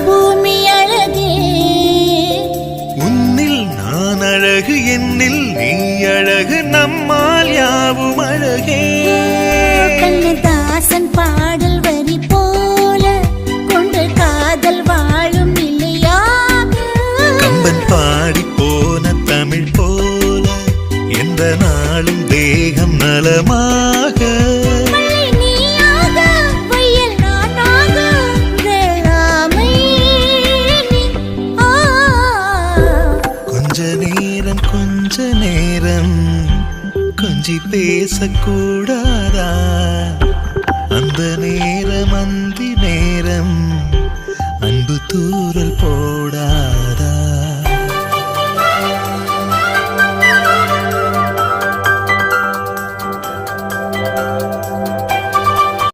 பூமி அழகே உன்னில் நான் அழகு என்னில் நீ அழகு நம்மால் யாவும் அழகே கண்ணதாசன் பாடல் வரி போல கொண்டு காதல் வாழும் நிலையாக கம்பன் பாடி போன தமிழ் போல எந்த நாளும் தேகம் நலமாக கொஞ்ச நேரம் கொஞ்சி பேசக்கூடாதா அந்த நேரம் அந்தி நேரம் அன்பு தூரல்